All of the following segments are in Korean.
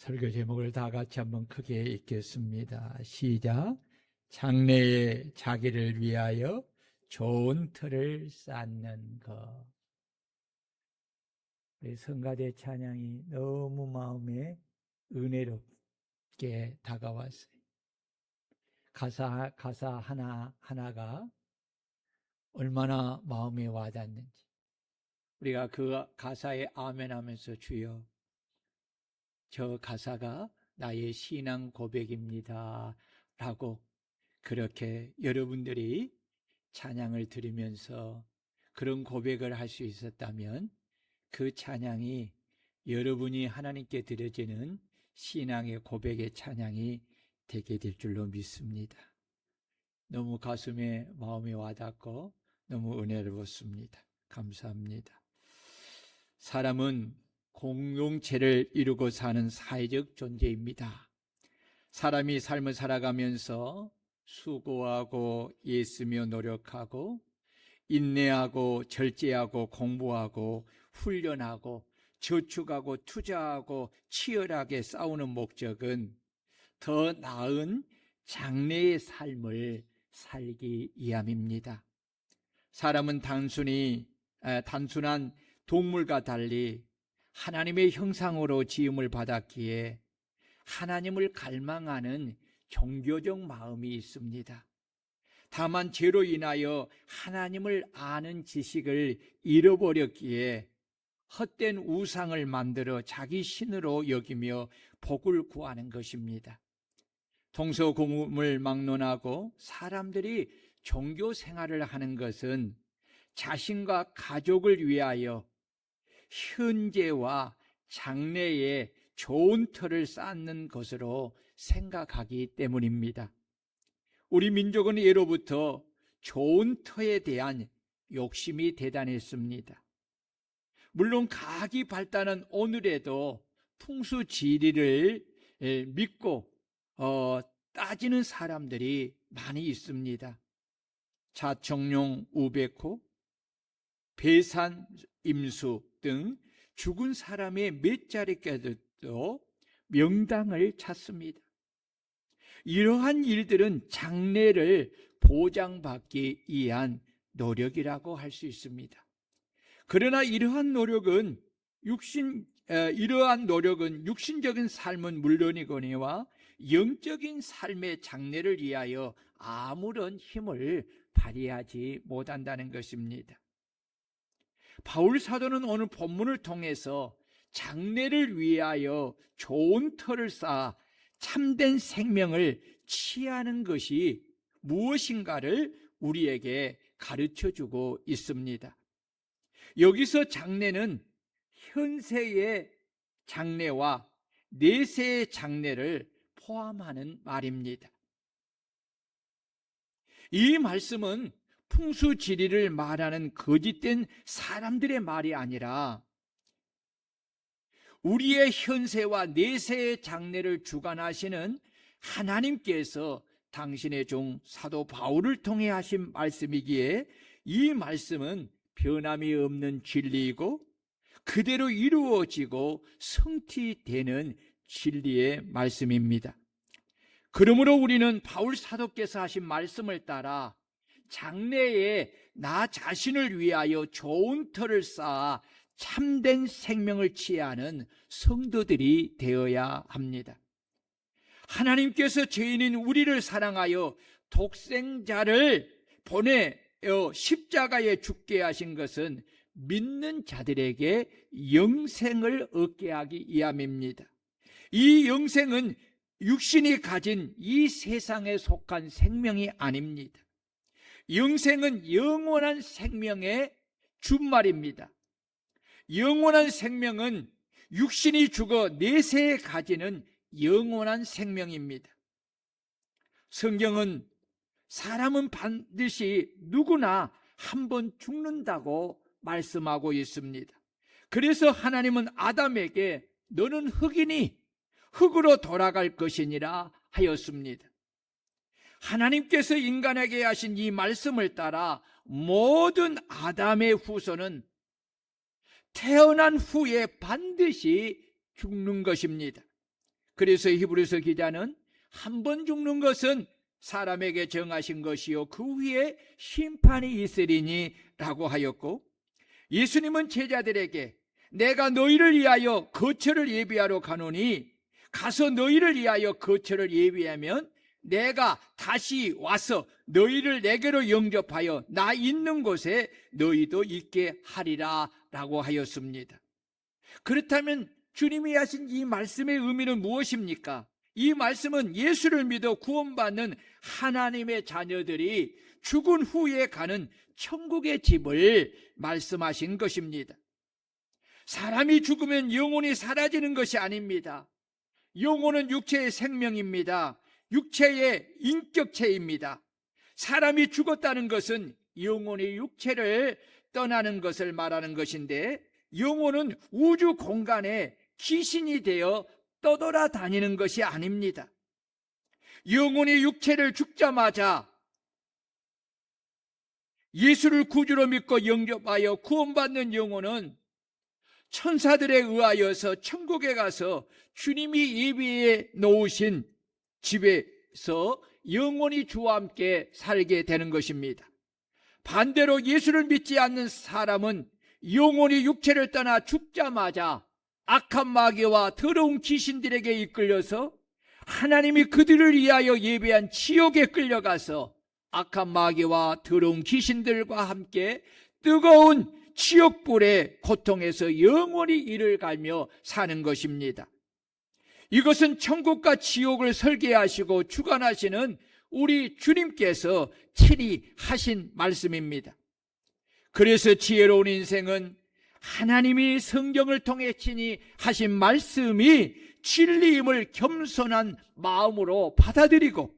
설교 제목을 다 같이 한번 크게 읽겠습니다. 시작. 장래에 자기를 위하여 좋은 틀을 쌓는 것. 우리 성가대 찬양이 너무 마음에 은혜롭게 다가왔어요. 가사 하나하나가 얼마나 마음에 와닿는지. 우리가 그 가사에 아멘하면서 주여, 저 가사가 나의 신앙 고백입니다 라고 그렇게 여러분들이 찬양을 들으면서 그런 고백을 할 수 있었다면 그 찬양이 여러분이 하나님께 드려지는 신앙의 고백의 찬양이 되게 될 줄로 믿습니다. 너무 가슴에 마음이 와닿고 너무 은혜로웠습니다. 감사합니다. 사람은 공동체를 이루고 사는 사회적 존재입니다. 사람이 삶을 살아가면서 수고하고 애쓰며 노력하고 인내하고 절제하고 공부하고 훈련하고 저축하고 투자하고 치열하게 싸우는 목적은 더 나은 장래의 삶을 살기 위함입니다. 사람은 단순한 동물과 달리 하나님의 형상으로 지음을 받았기에 하나님을 갈망하는 종교적 마음이 있습니다. 다만 죄로 인하여 하나님을 아는 지식을 잃어버렸기에 헛된 우상을 만들어 자기 신으로 여기며 복을 구하는 것입니다. 동서고금을 막론하고 사람들이 종교 생활을 하는 것은 자신과 가족을 위하여 현재와 장래에 좋은 터를 쌓는 것으로 생각하기 때문입니다. 우리 민족은 예로부터 좋은 터에 대한 욕심이 대단했습니다. 물론 과학이 발달한 오늘에도 풍수지리를 믿고 따지는 사람들이 많이 있습니다. 자청룡 우백호, 배산 임수 등 죽은 사람의 몇 자리께도 명당을 찾습니다. 이러한 일들은 장래를 보장받기 위한 노력이라고 할 수 있습니다. 그러나 이러한 노력은 육신적인 삶은 물론이거니와 영적인 삶의 장래를 위하여 아무런 힘을 발휘하지 못한다는 것입니다. 바울 사도는 오늘 본문을 통해서 장래를 위하여 좋은 터를 쌓아 참된 생명을 취하는 것이 무엇인가를 우리에게 가르쳐주고 있습니다. 여기서 장래는 현세의 장래와 내세의 장래를 포함하는 말입니다. 이 말씀은 풍수지리를 말하는 거짓된 사람들의 말이 아니라 우리의 현세와 내세의 장래를 주관하시는 하나님께서 당신의 종 사도 바울을 통해 하신 말씀이기에 이 말씀은 변함이 없는 진리이고 그대로 이루어지고 성취되는 진리의 말씀입니다. 그러므로 우리는 바울 사도께서 하신 말씀을 따라 장래에 나 자신을 위하여 좋은 터를 쌓아 참된 생명을 취하는 성도들이 되어야 합니다. 하나님께서 죄인인 우리를 사랑하여 독생자를 보내어 십자가에 죽게 하신 것은 믿는 자들에게 영생을 얻게 하기 위함입니다. 이 영생은 육신이 가진 이 세상에 속한 생명이 아닙니다. 영생은 영원한 생명의 준말입니다. 영원한 생명은 육신이 죽어 내세에 가지는 영원한 생명입니다. 성경은 사람은 반드시 누구나 한 번 죽는다고 말씀하고 있습니다. 그래서 하나님은 아담에게 너는 흙이니 흙으로 돌아갈 것이니라 하였습니다. 하나님께서 인간에게 하신 이 말씀을 따라 모든 아담의 후손은 태어난 후에 반드시 죽는 것입니다. 그래서 히브리서 기자는 한 번 죽는 것은 사람에게 정하신 것이요 그 후에 심판이 있으리니 라고 하였고, 예수님은 제자들에게 내가 너희를 위하여 거처를 예비하러 가노니 가서 너희를 위하여 거처를 예비하면 내가 다시 와서 너희를 내게로 영접하여 나 있는 곳에 너희도 있게 하리라 라고 하였습니다. 그렇다면 주님이 하신 이 말씀의 의미는 무엇입니까? 이 말씀은 예수를 믿어 구원받는 하나님의 자녀들이 죽은 후에 가는 천국의 집을 말씀하신 것입니다. 사람이 죽으면 영혼이 사라지는 것이 아닙니다. 영혼은 육체의 생명입니다. 육체의 인격체입니다. 사람이 죽었다는 것은 영혼이 육체를 떠나는 것을 말하는 것인데, 영혼은 우주 공간에 귀신이 되어 떠돌아다니는 것이 아닙니다. 영혼이 육체를 죽자마자 예수를 구주로 믿고 영접하여 구원받는 영혼은 천사들에 의하여서 천국에 가서 주님이 예비해 놓으신 집에서 영원히 주와 함께 살게 되는 것입니다. 반대로 예수를 믿지 않는 사람은 영혼이 육체를 떠나 죽자마자 악한 마귀와 더러운 귀신들에게 이끌려서 하나님이 그들을 위하여 예비한 지옥에 끌려가서 악한 마귀와 더러운 귀신들과 함께 뜨거운 지옥불의 고통에서 영원히 이를 갈며 사는 것입니다. 이것은 천국과 지옥을 설계하시고 주관하시는 우리 주님께서 친히 하신 말씀입니다. 그래서 지혜로운 인생은 하나님이 성경을 통해 친히 하신 말씀이 진리임을 겸손한 마음으로 받아들이고,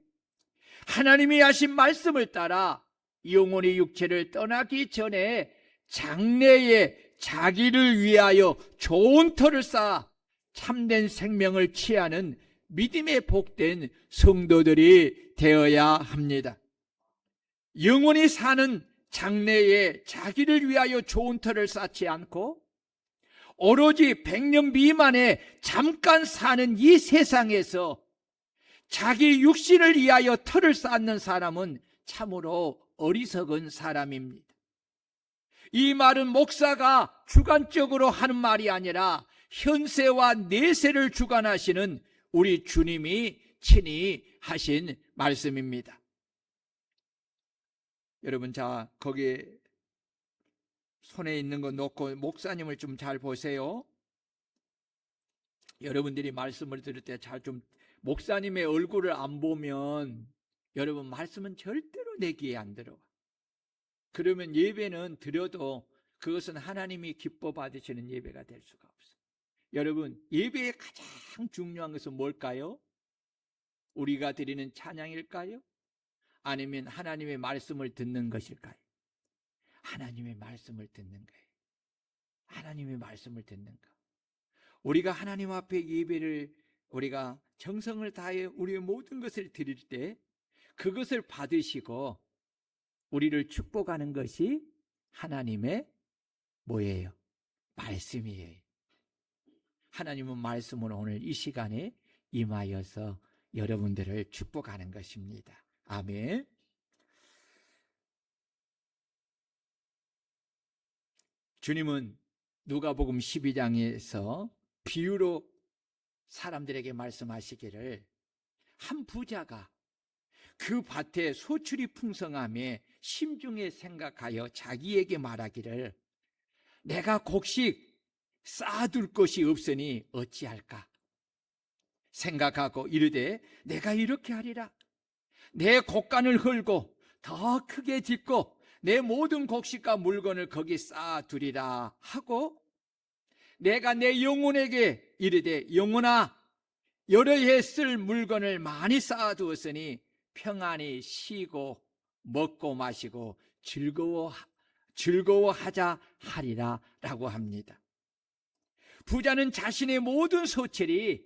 하나님이 하신 말씀을 따라 영혼이 육체를 떠나기 전에 장래에 자기를 위하여 좋은 터를 쌓아 참된 생명을 취하는 믿음에 복된 성도들이 되어야 합니다. 영원히 사는 장래에 자기를 위하여 좋은 터를 쌓지 않고 오로지 100년 미만에 잠깐 사는 이 세상에서 자기 육신을 위하여 터를 쌓는 사람은 참으로 어리석은 사람입니다. 이 말은 목사가 주관적으로 하는 말이 아니라 현세와 내세를 주관하시는 우리 주님이 친히 하신 말씀입니다. 여러분, 자, 거기에 손에 있는 거 놓고 목사님을 좀 잘 보세요. 여러분들이 말씀을 들을 때 잘 좀, 목사님의 얼굴을 안 보면 여러분 말씀은 절대로 내 귀에 안 들어와. 그러면 예배는 드려도 그것은 하나님이 기뻐 받으시는 예배가 될 수가 없어. 여러분, 예배의 가장 중요한 것은 뭘까요? 우리가 드리는 찬양일까요? 아니면 하나님의 말씀을 듣는 것일까요? 하나님의 말씀을 듣는 거예요. 하나님의 말씀을 듣는 거. 우리가 하나님 앞에 예배를 우리가 정성을 다해 우리의 모든 것을 드릴 때 그것을 받으시고 우리를 축복하는 것이 하나님의 뭐예요? 말씀이에요. 하나님은 말씀으로 오늘 이 시간에 임하여서 여러분들을 축복하는 것입니다. 아멘. 주님은 누가복음 12장에서 비유로 사람들에게 말씀하시기를, 한 부자가 그 밭에 소출이 풍성함에 심중에 생각하여 자기에게 말하기를, 내가 곡식 쌓아둘 것이 없으니 어찌할까? 생각하고 이르되 내가 이렇게 하리라. 내 곡간을 헐고 더 크게 짓고 내 모든 곡식과 물건을 거기 쌓아두리라 하고, 내가 내 영혼에게 이르되 영혼아, 여러 해 쓸 물건을 많이 쌓아두었으니 평안히 쉬고 먹고 마시고 즐거워하자 하리라 라고 합니다. 부자는 자신의 모든 소출이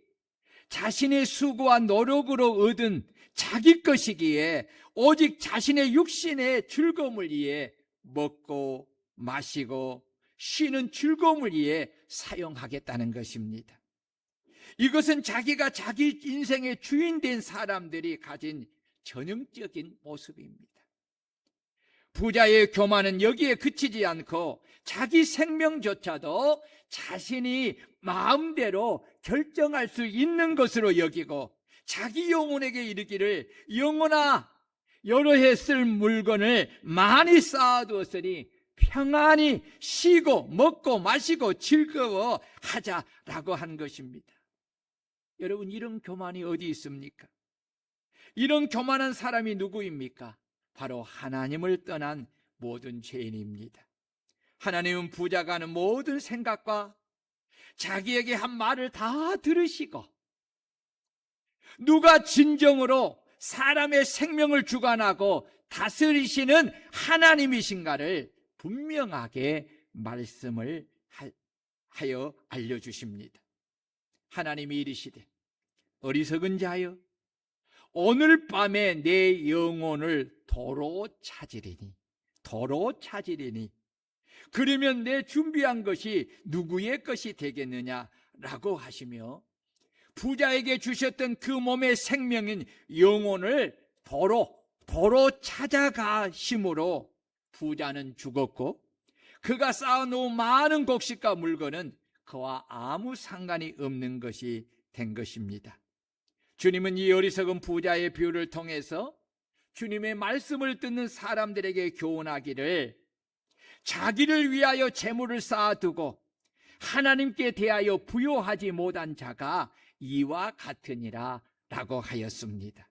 자신의 수고와 노력으로 얻은 자기 것이기에 오직 자신의 육신의 즐거움을 위해 먹고 마시고 쉬는 즐거움을 위해 사용하겠다는 것입니다. 이것은 자기가 자기 인생의 주인 된 사람들이 가진 전형적인 모습입니다. 부자의 교만은 여기에 그치지 않고 자기 생명조차도 자신이 마음대로 결정할 수 있는 것으로 여기고 자기 영혼에게 이르기를 영혼아 여러 해 쓸 물건을 많이 쌓아두었으니 평안히 쉬고 먹고 마시고 즐거워 하자라고 한 것입니다. 여러분, 이런 교만이 어디 있습니까? 이런 교만한 사람이 누구입니까? 바로 하나님을 떠난 모든 죄인입니다. 하나님은 부자가 하는 모든 생각과 자기에게 한 말을 다 들으시고 누가 진정으로 사람의 생명을 주관하고 다스리시는 하나님이신가를 분명하게 말씀을 하여 알려주십니다. 하나님이 이르시되 어리석은 자여 오늘 밤에 내 영혼을 도로 찾으리니 그러면 내 준비한 것이 누구의 것이 되겠느냐라고 하시며 부자에게 주셨던 그 몸의 생명인 영혼을 도로 찾아가심으로 부자는 죽었고 그가 쌓아놓은 많은 곡식과 물건은 그와 아무 상관이 없는 것이 된 것입니다. 주님은 이 어리석은 부자의 비유를 통해서 주님의 말씀을 듣는 사람들에게 교훈하기를 자기를 위하여 재물을 쌓아두고 하나님께 대하여 부요하지 못한 자가 이와 같으니라 라고 하였습니다.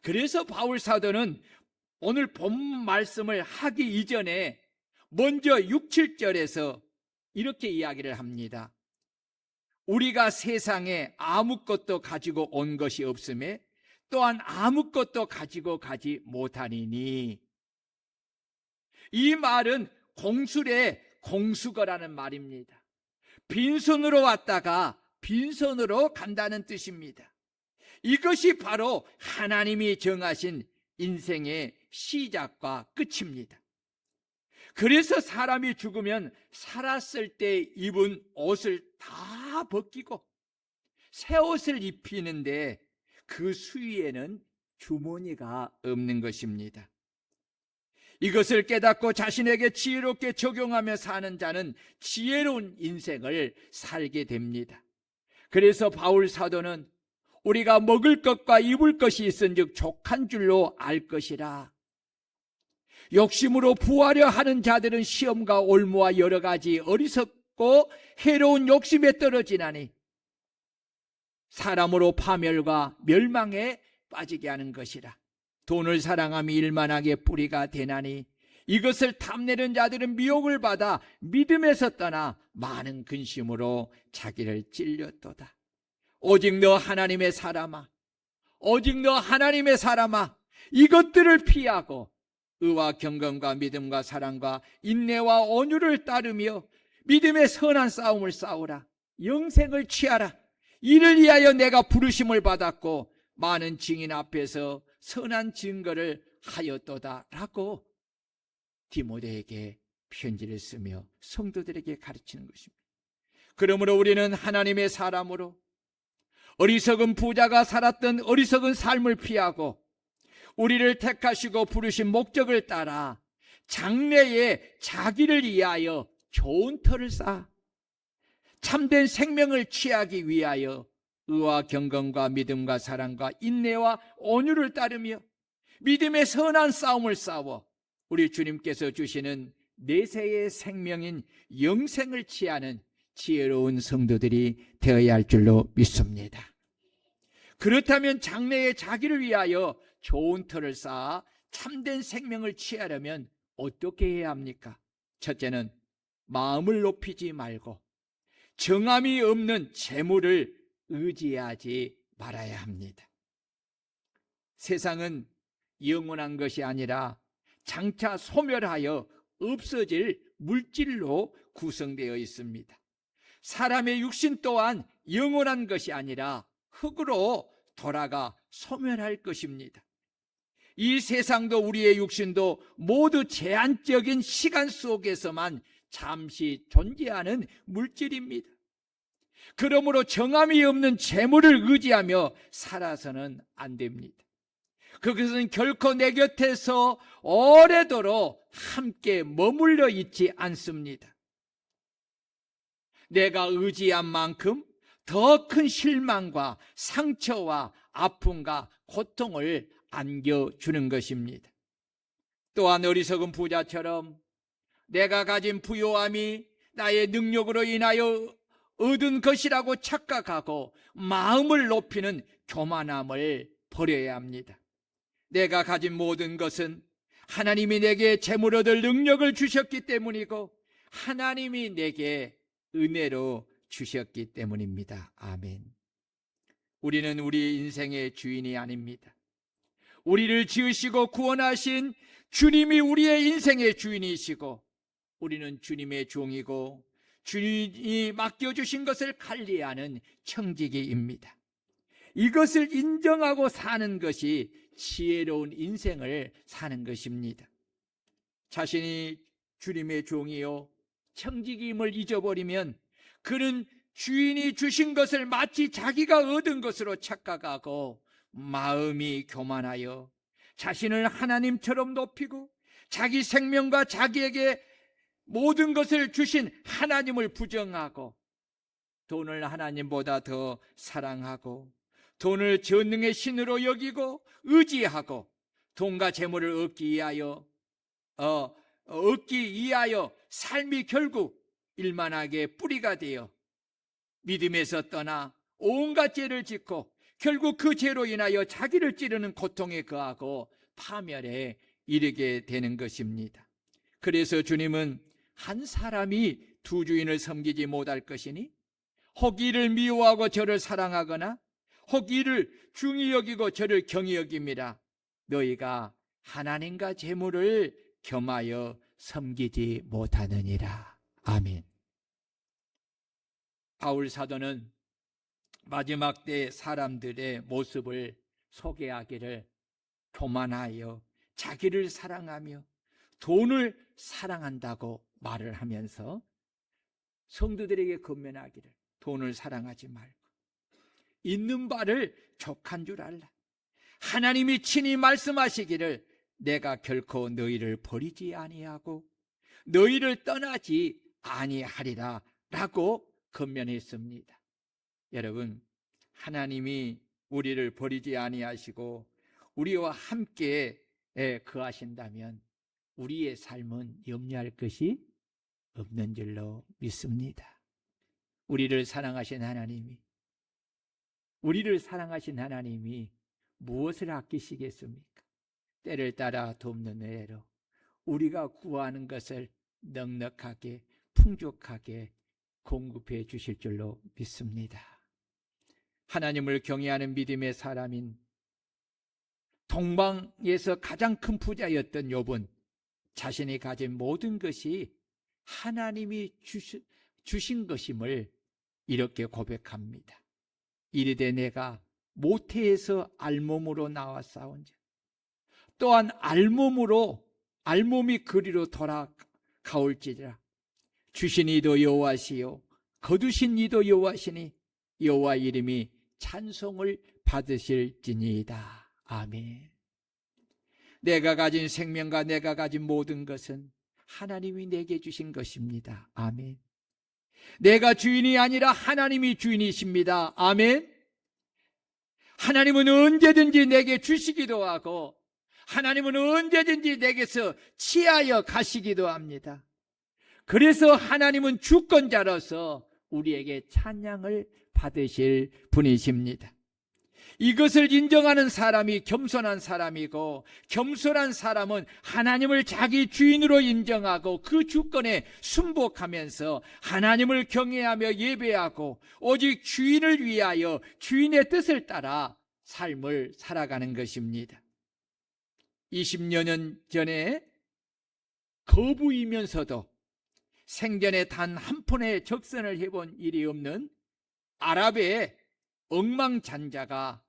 그래서 바울 사도는 오늘 본 말씀을 하기 이전에 먼저 6, 7절에서 이렇게 이야기를 합니다. 우리가 세상에 아무것도 가지고 온 것이 없음에 또한 아무것도 가지고 가지 못하리니, 이 말은 공술의 공수거라는 말입니다. 빈손으로 왔다가 빈손으로 간다는 뜻입니다. 이것이 바로 하나님이 정하신 인생의 시작과 끝입니다. 그래서 사람이 죽으면 살았을 때 입은 옷을 다 벗기고 새 옷을 입히는데 그 수위에는 주머니가 없는 것입니다. 이것을 깨닫고 자신에게 지혜롭게 적용하며 사는 자는 지혜로운 인생을 살게 됩니다. 그래서 바울 사도는 우리가 먹을 것과 입을 것이 있은즉 족한 줄로 알 것이라. 욕심으로 부하려 하는 자들은 시험과 올무와 여러 가지 어리석고 해로운 욕심에 떨어지나니 사람으로 파멸과 멸망에 빠지게 하는 것이라. 돈을 사랑함이 일만하게 뿌리가 되나니 이것을 탐내는 자들은 미혹을 받아 믿음에서 떠나 많은 근심으로 자기를 찔렸도다. 오직 너 하나님의 사람아, 오직 너 하나님의 사람아, 이것들을 피하고 의와 경건과 믿음과 사랑과 인내와 온유를 따르며 믿음의 선한 싸움을 싸우라. 영생을 취하라. 이를 위하여 내가 부르심을 받았고 많은 증인 앞에서 선한 증거를 하였도다 라고 디모데에게 편지를 쓰며 성도들에게 가르치는 것입니다. 그러므로 우리는 하나님의 사람으로 어리석은 부자가 살았던 어리석은 삶을 피하고 우리를 택하시고 부르신 목적을 따라 장래에 자기를 위하여 좋은 터를 쌓아 참된 생명을 취하기 위하여 의와 경건과 믿음과 사랑과 인내와 온유를 따르며 믿음의 선한 싸움을 싸워 우리 주님께서 주시는 내세의 생명인 영생을 취하는 지혜로운 성도들이 되어야 할 줄로 믿습니다. 그렇다면 장래에 자기를 위하여 좋은 터를 쌓아 참된 생명을 취하려면 어떻게 해야 합니까? 첫째는 마음을 높이지 말고 정함이 없는 재물을 의지하지 말아야 합니다. 세상은 영원한 것이 아니라 장차 소멸하여 없어질 물질로 구성되어 있습니다. 사람의 육신 또한 영원한 것이 아니라 흙으로 돌아가 소멸할 것입니다. 이 세상도 우리의 육신도 모두 제한적인 시간 속에서만 잠시 존재하는 물질입니다. 그러므로 정함이 없는 재물을 의지하며 살아서는 안 됩니다. 그것은 결코 내 곁에서 오래도록 함께 머물러 있지 않습니다. 내가 의지한 만큼 더 큰 실망과 상처와 아픔과 고통을 안겨주는 것입니다. 또한 어리석은 부자처럼 내가 가진 부요함이 나의 능력으로 인하여 얻은 것이라고 착각하고 마음을 높이는 교만함을 버려야 합니다. 내가 가진 모든 것은 하나님이 내게 재물 얻을 능력을 주셨기 때문이고 하나님이 내게 은혜로 주셨기 때문입니다. 아멘. 우리는 우리 인생의 주인이 아닙니다. 우리를 지으시고 구원하신 주님이 우리의 인생의 주인이시고 우리는 주님의 종이고 주님이 맡겨주신 것을 관리하는 청지기입니다. 이것을 인정하고 사는 것이 지혜로운 인생을 사는 것입니다. 자신이 주님의 종이요 청지기임을 잊어버리면 그는 주인이 주신 것을 마치 자기가 얻은 것으로 착각하고 마음이 교만하여 자신을 하나님처럼 높이고 자기 생명과 자기에게 모든 것을 주신 하나님을 부정하고 돈을 하나님보다 더 사랑하고 돈을 전능의 신으로 여기고 의지하고 돈과 재물을 얻기 위하여 삶이 결국 일만하게 뿌리가 되어 믿음에서 떠나 온갖 죄를 짓고 결국 그 죄로 인하여 자기를 찌르는 고통에 거하고 파멸에 이르게 되는 것입니다. 그래서 주님은 한 사람이 두 주인을 섬기지 못할 것이니 혹 이를 미워하고 저를 사랑하거나 혹 이를 중히 여기고 저를 경히 여김이라. 너희가 하나님과 재물을 겸하여 섬기지 못하느니라. 아멘. 바울 사도는 마지막 때 사람들의 모습을 소개하기를 교만하여 자기를 사랑하며 돈을 사랑한다고 말을 하면서 성도들에게 권면하기를 돈을 사랑하지 말고 있는 바를 족한 줄 알라. 하나님이 친히 말씀하시기를 내가 결코 너희를 버리지 아니하고 너희를 떠나지 아니하리라 라고 권면했습니다. 여러분, 하나님이 우리를 버리지 아니하시고 우리와 함께 거하신다면 우리의 삶은 염려할 것이 없는 줄로 믿습니다. 우리를 사랑하신 하나님이 무엇을 아끼시겠습니까? 때를 따라 돕는 은혜로 우리가 구하는 것을 넉넉하게 풍족하게 공급해 주실 줄로 믿습니다. 하나님을 경외하는 믿음의 사람인 동방에서 가장 큰 부자였던 욥은 자신이 가진 모든 것이 하나님이 주신 것임을 이렇게 고백합니다. 이르되 내가 모태에서 알몸으로 나와 싸운즉 또한 알몸이 그리로 돌아가올지라. 주신 이도 여호와시요 거두신 이도 여호와시니 여호와 이름이 찬송을 받으실지니이다. 아멘. 내가 가진 생명과 내가 가진 모든 것은 하나님이 내게 주신 것입니다. 아멘. 내가 주인이 아니라 하나님이 주인이십니다. 아멘. 하나님은 언제든지 내게 주시기도 하고 하나님은 언제든지 내게서 취하여 가시기도 합니다. 그래서 하나님은 주권자로서 우리에게 찬양을 받으실 분이십니다. 이것을 인정하는 사람이 겸손한 사람이고 겸손한 사람은 하나님을 자기 주인으로 인정하고 그 주권에 순복하면서 하나님을 경외하며 예배하고 오직 주인을 위하여 주인의 뜻을 따라 삶을 살아가는 것입니다. 20여 년 전에 거부이면서도 생전에 단 한 푼의 적선을 해본 일이 없는 아랍의 억망장자가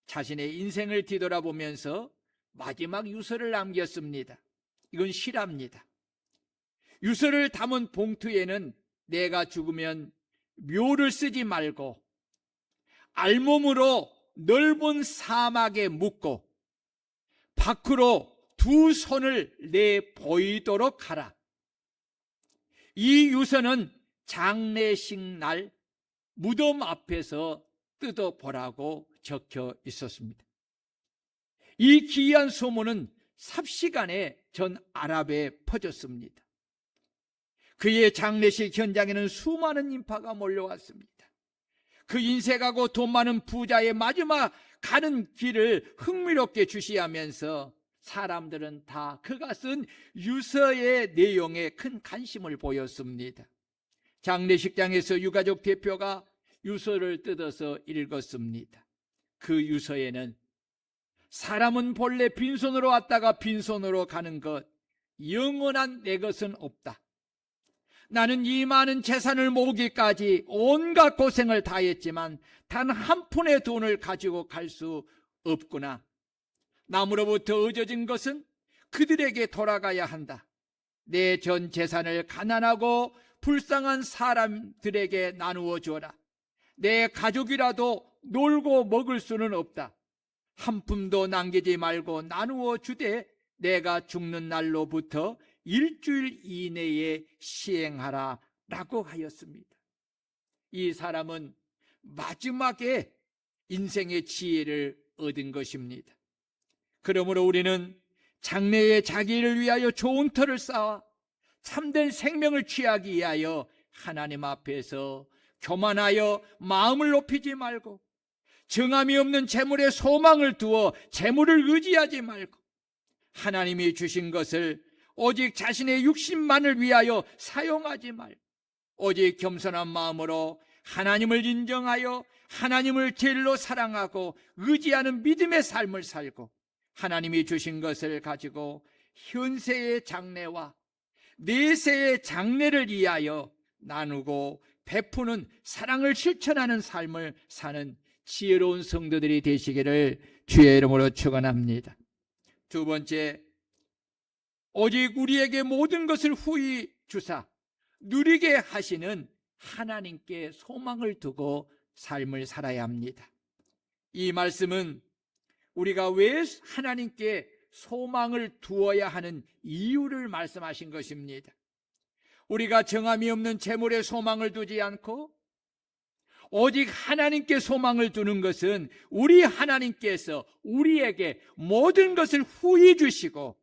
자신의 인생을 뒤돌아보면서 마지막 유서를 남겼습니다. 이건 실화입니다. 유서를 담은 봉투에는 내가 죽으면 묘를 쓰지 말고 알몸으로 넓은 사막에 묻고 밖으로 두 손을 내 보이도록 하라. 이 유서는 장례식 날 무덤 앞에서 뜯어보라고 적혀 있었습니다. 이 기이한 소문은 삽시간에 전 아랍에 퍼졌습니다. 그의 장례식 현장에는 수많은 인파가 몰려왔습니다. 그 인색하고 돈 많은 부자의 마지막 가는 길을 흥미롭게 주시하면서 사람들은 다 그가 쓴 유서의 내용에 큰 관심을 보였습니다. 장례식장에서 유가족 대표가 유서를 뜯어서 읽었습니다. 그 유서에는 사람은 본래 빈손으로 왔다가 빈손으로 가는 것, 영원한 내 것은 없다. 나는 이 많은 재산을 모으기까지 온갖 고생을 다했지만 단 한 푼의 돈을 가지고 갈 수 없구나. 남으로부터 얻어진 것은 그들에게 돌아가야 한다. 내 전 재산을 가난하고 불쌍한 사람들에게 나누어 주어라. 내 가족이라도 놀고 먹을 수는 없다. 한 푼도 남기지 말고 나누어 주되 내가 죽는 날로부터 일주일 이내에 시행하라 라고 하였습니다. 이 사람은 마지막에 인생의 지혜를 얻은 것입니다. 그러므로 우리는 장래에 자기를 위하여 좋은 터를 쌓아 참된 생명을 취하기 위하여 하나님 앞에서 교만하여 마음을 높이지 말고 정함이 없는 재물에 소망을 두어 재물을 의지하지 말고 하나님이 주신 것을 오직 자신의 육신만을 위하여 사용하지 말고 오직 겸손한 마음으로 하나님을 인정하여 하나님을 제일로 사랑하고 의지하는 믿음의 삶을 살고 하나님이 주신 것을 가지고 현세의 장래와 내세의 장래를 위하여 나누고 베푸는 사랑을 실천하는 삶을 사는 지혜로운 성도들이 되시기를 주의 이름으로 축원합니다. 두 번째, 오직 우리에게 모든 것을 후히 주사 누리게 하시는 하나님께 소망을 두고 삶을 살아야 합니다. 이 말씀은 우리가 왜 하나님께 소망을 두어야 하는 이유를 말씀하신 것입니다. 우리가 정함이 없는 재물에 소망을 두지 않고 오직 하나님께 소망을 두는 것은 우리 하나님께서 우리에게 모든 것을 후히 주시고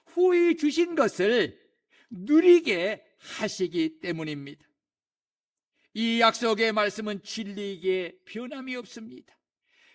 후히 주신 것을 누리게 하시기 때문입니다. 이 약속의 말씀은 진리이기에 변함이 없습니다.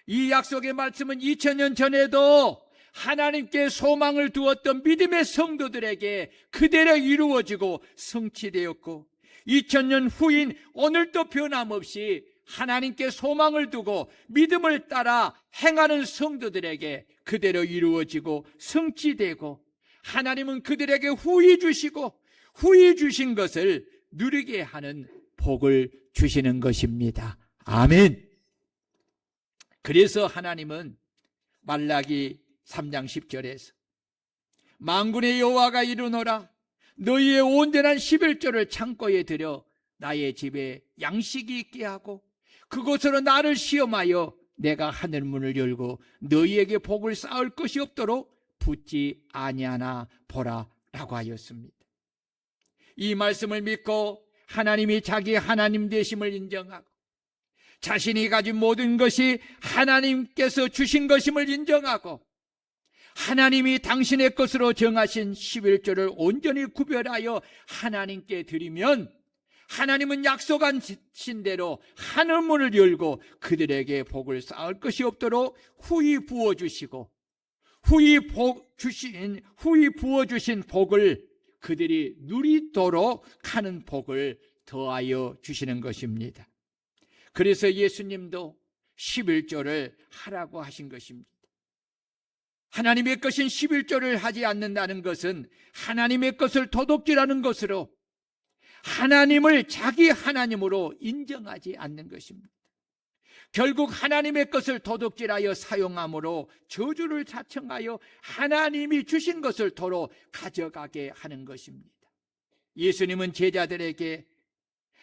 이 약속의 말씀은 2000년 전에도 하나님께 소망을 두었던 믿음의 성도들에게 그대로 이루어지고 성취되었고 2000년 후인 오늘도 변함없이 하나님께 소망을 두고 믿음을 따라 행하는 성도들에게 그대로 이루어지고 성취되고 하나님은 그들에게 후히 주시고 후히 주신 것을 누리게 하는 복을 주시는 것입니다. 아멘. 그래서 하나님은 말라기 3장 10절에서 만군의 여호와가 이르노라 너희의 온전한 11조를 창고에 들여 나의 집에 양식이 있게 하고 그곳으로 나를 시험하여 내가 하늘 문을 열고 너희에게 복을 쌓을 것이 없도록 붙지 아니하나 보라 라고 하였습니다. 이 말씀을 믿고 하나님이 자기 하나님 되심을 인정하고 자신이 가진 모든 것이 하나님께서 주신 것임을 인정하고 하나님이 당신의 것으로 정하신 11조를 온전히 구별하여 하나님께 드리면 하나님은 약속하신 대로 하늘문을 열고 그들에게 복을 쌓을 것이 없도록 후히 부어주시고 후히 부어주신 복을 그들이 누리도록 하는 복을 더하여 주시는 것입니다. 그래서 예수님도 11조를 하라고 하신 것입니다. 하나님의 것인 11조를 하지 않는다는 것은 하나님의 것을 도둑질하는 것으로 하나님을 자기 하나님으로 인정하지 않는 것입니다. 결국 하나님의 것을 도둑질하여 사용함으로 저주를 자청하여 하나님이 주신 것을 도로 가져가게 하는 것입니다. 예수님은 제자들에게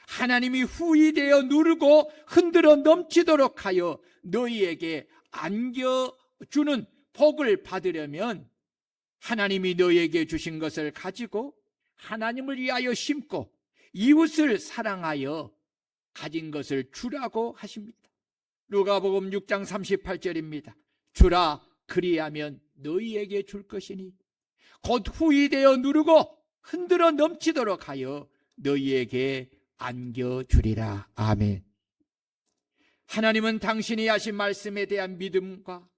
하나님이 후이되어 누르고 흔들어 넘치도록 하여 너희에게 안겨주는 복을 받으려면 하나님이 너희에게 주신 것을 가지고 하나님을 위하여 심고 이웃을 사랑하여 가진 것을 주라고 하십니다. 누가복음 6장 38절입니다. 주라, 그리하면 너희에게 줄 것이니 곧 후이되어 누르고 흔들어 넘치도록 하여 너희에게 안겨주리라. 아멘. 하나님은 당신이 하신 말씀에 대한 믿음과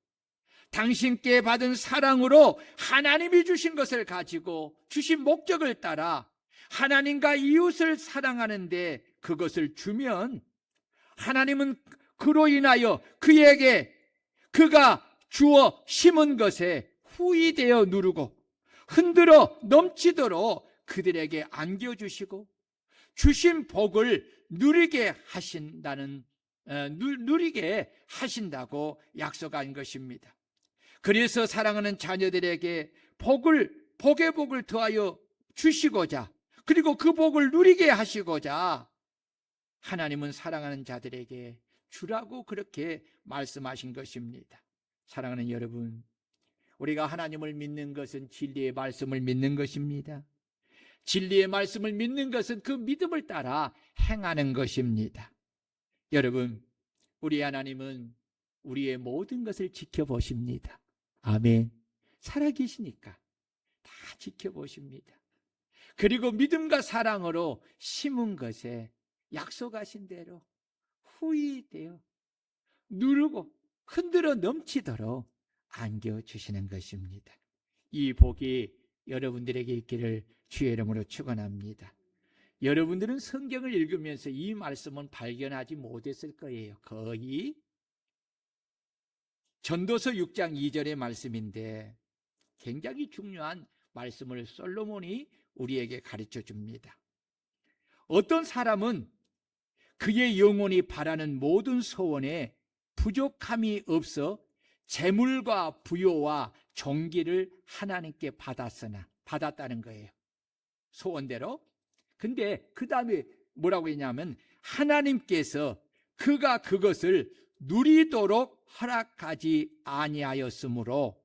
당신께 받은 사랑으로 하나님이 주신 것을 가지고 주신 목적을 따라 하나님과 이웃을 사랑하는데 그것을 주면 하나님은 그로 인하여 그에게 그가 주어 심은 것에 후이되어 누르고 흔들어 넘치도록 그들에게 안겨주시고 주신 복을 누리게 하신다고 약속한 것입니다. 그래서 사랑하는 자녀들에게 복의 복을 더하여 주시고자 그리고 그 복을 누리게 하시고자 하나님은 사랑하는 자들에게 주라고 그렇게 말씀하신 것입니다. 사랑하는 여러분, 우리가 하나님을 믿는 것은 진리의 말씀을 믿는 것입니다. 진리의 말씀을 믿는 것은 그 믿음을 따라 행하는 것입니다. 여러분, 우리 하나님은 우리의 모든 것을 지켜보십니다. 아멘. 살아계시니까 다 지켜보십니다. 그리고 믿음과 사랑으로 심은 것에 약속하신 대로 후이되어 누르고 흔들어 넘치도록 안겨주시는 것입니다. 이 복이 여러분들에게 있기를 주의 이름으로 축원합니다. 여러분들은 성경을 읽으면서 이 말씀은 발견하지 못했을 거예요. 거의 전도서 6장 2절의 말씀인데 굉장히 중요한 말씀을 솔로몬이 우리에게 가르쳐 줍니다. 어떤 사람은 그의 영혼이 바라는 모든 소원에 부족함이 없어 재물과 부요와 존귀를 하나님께 받았다는 거예요. 소원대로. 근데 그 다음에 뭐라고 했냐면 하나님께서 그가 그것을 누리도록 허락하지 아니하였으므로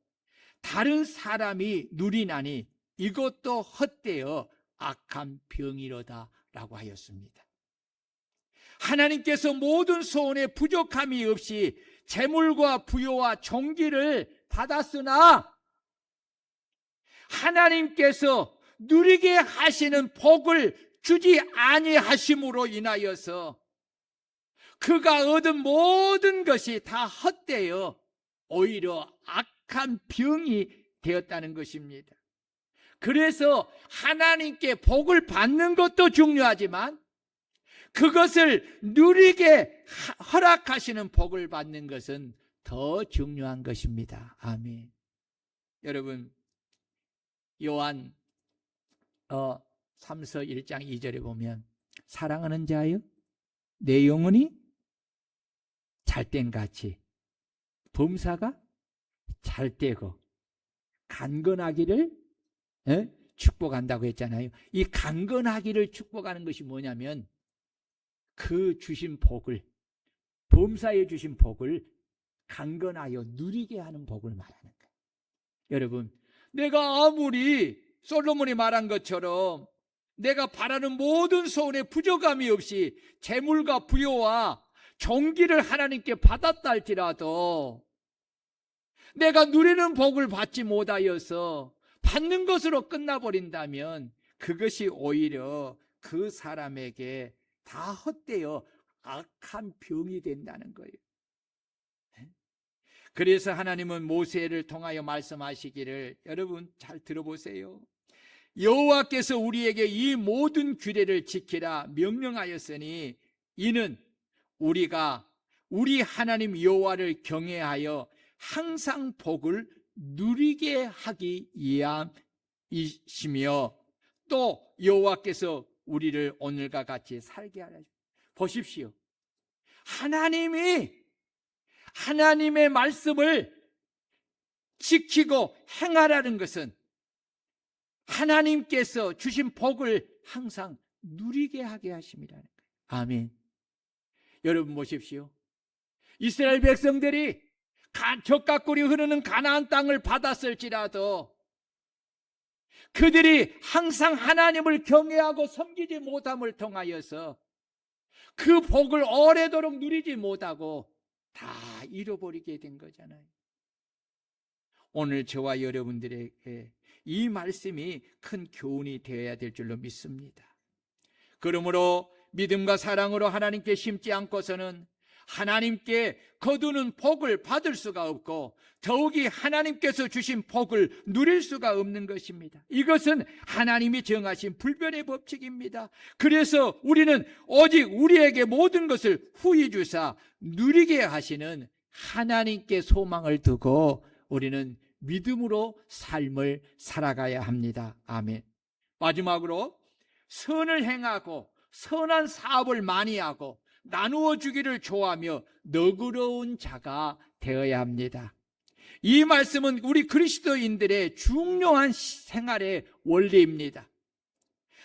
다른 사람이 누리나니 이것도 헛되어 악한 병이로다 라고 하였습니다. 하나님께서 모든 소원에 부족함이 없이 재물과 부요와 존귀를 받았으나 하나님께서 누리게 하시는 복을 주지 아니하심으로 인하여서 그가 얻은 모든 것이 다 헛되어 오히려 악한 병이 되었다는 것입니다. 그래서 하나님께 복을 받는 것도 중요하지만 그것을 누리게 허락하시는 복을 받는 것은 더 중요한 것입니다. 아멘. 여러분, 요한 3서 1장 2절에 보면 사랑하는 자여 내 영혼이 잘된같이 범사가 잘되고 강건하기를 축복한다고 했잖아요. 이 강건하기를 축복하는 것이 뭐냐면 그 주신 복을, 범사에 주신 복을 강건하여 누리게 하는 복을 말하는 거예요. 여러분, 내가 아무리 솔로몬이 말한 것처럼 내가 바라는 모든 소원에 부족함이 없이 재물과 부요와 존귀를 하나님께 받았다 할지라도 내가 누리는 복을 받지 못하여서 받는 것으로 끝나버린다면 그것이 오히려 그 사람에게 다 헛되어 악한 병이 된다는 거예요. 그래서 하나님은 모세를 통하여 말씀하시기를, 여러분 잘 들어보세요. 여호와께서 우리에게 이 모든 규례를 지키라 명령하였으니 이는 우리가 우리 하나님 여호와를 경외하여 항상 복을 누리게 하기 위함이시며 또 여호와께서 우리를 오늘과 같이 살게 하라. 보십시오. 하나님의 말씀을 지키고 행하라는 것은 하나님께서 주신 복을 항상 누리게 하게 하심이라는 거예요. 아멘. 여러분 보십시오. 이스라엘 백성들이 젖가꿀이 흐르는 가나안 땅을 받았을지라도 그들이 항상 하나님을 경외하고 섬기지 못함을 통하여서 그 복을 오래도록 누리지 못하고 다 잃어버리게 된 거잖아요. 오늘 저와 여러분들에게 이 말씀이 큰 교훈이 되어야 될 줄로 믿습니다. 그러므로 믿음과 사랑으로 하나님께 심지 않고서는 하나님께 거두는 복을 받을 수가 없고 더욱이 하나님께서 주신 복을 누릴 수가 없는 것입니다. 이것은 하나님이 정하신 불변의 법칙입니다. 그래서 우리는 오직 우리에게 모든 것을 후히 주사 누리게 하시는 하나님께 소망을 두고 우리는 믿음으로 삶을 살아가야 합니다. 아멘. 마지막으로 선을 행하고 선한 사업을 많이 하고 나누어 주기를 좋아하며 너그러운 자가 되어야 합니다. 이 말씀은 우리 그리스도인들의 중요한 생활의 원리입니다.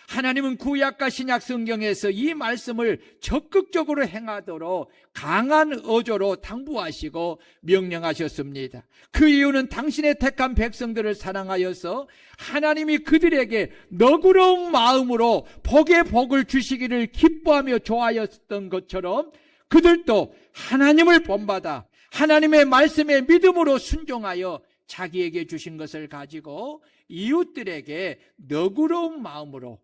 하나님은 구약과 신약 성경에서 이 말씀을 적극적으로 행하도록 강한 어조로 당부하시고 명령하셨습니다. 그 이유는 당신의 택한 백성들을 사랑하여서 하나님이 그들에게 너그러운 마음으로 복의 복을 주시기를 기뻐하며 좋아하였던 것처럼 그들도 하나님을 본받아 하나님의 말씀에 믿음으로 순종하여 자기에게 주신 것을 가지고 이웃들에게 너그러운 마음으로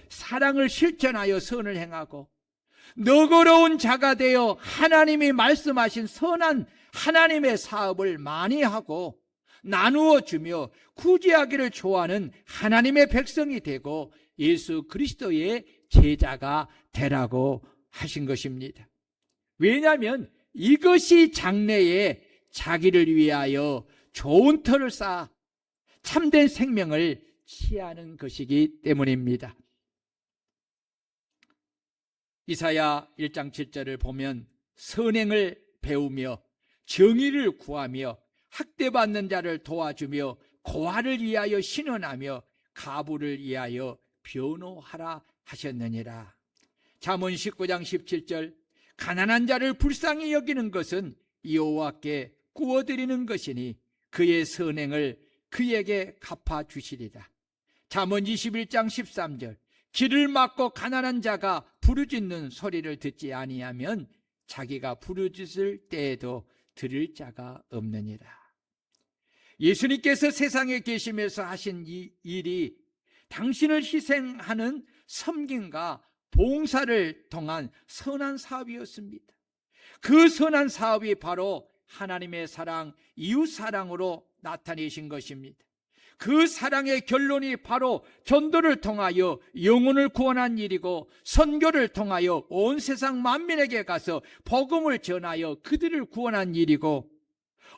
사랑을 실천하여 선을 행하고 너그러운 자가 되어 하나님이 말씀하신 선한 하나님의 사업을 많이 하고 나누어 주며 구제하기를 좋아하는 하나님의 백성이 되고 예수 그리스도의 제자가 되라고 하신 것입니다. 왜냐하면 이것이 장래에 자기를 위하여 좋은 터를 쌓아 참된 생명을 취하는 것이기 때문입니다. 이사야 1장 7절을 보면 선행을 배우며 정의를 구하며 학대받는 자를 도와주며 고아를 위하여 신원하며 가부를 위하여 변호하라 하셨느니라. 잠언 19장 17절 가난한 자를 불쌍히 여기는 것은 여호와께 구워드리는 것이니 그의 선행을 그에게 갚아주시리라. 잠언 21장 13절 길을 막고 가난한 자가 부르짖는 소리를 듣지 아니하면 자기가 부르짖을 때에도 들을 자가 없느니라. 예수님께서 세상에 계시면서 하신 이 일이 당신을 희생하는 섬김과 봉사를 통한 선한 사업이었습니다. 그 선한 사업이 바로 하나님의 사랑, 이웃 사랑으로 나타내신 것입니다. 그 사랑의 결론이 바로 전도를 통하여 영혼을 구원한 일이고 선교를 통하여 온 세상 만민에게 가서 복음을 전하여 그들을 구원한 일이고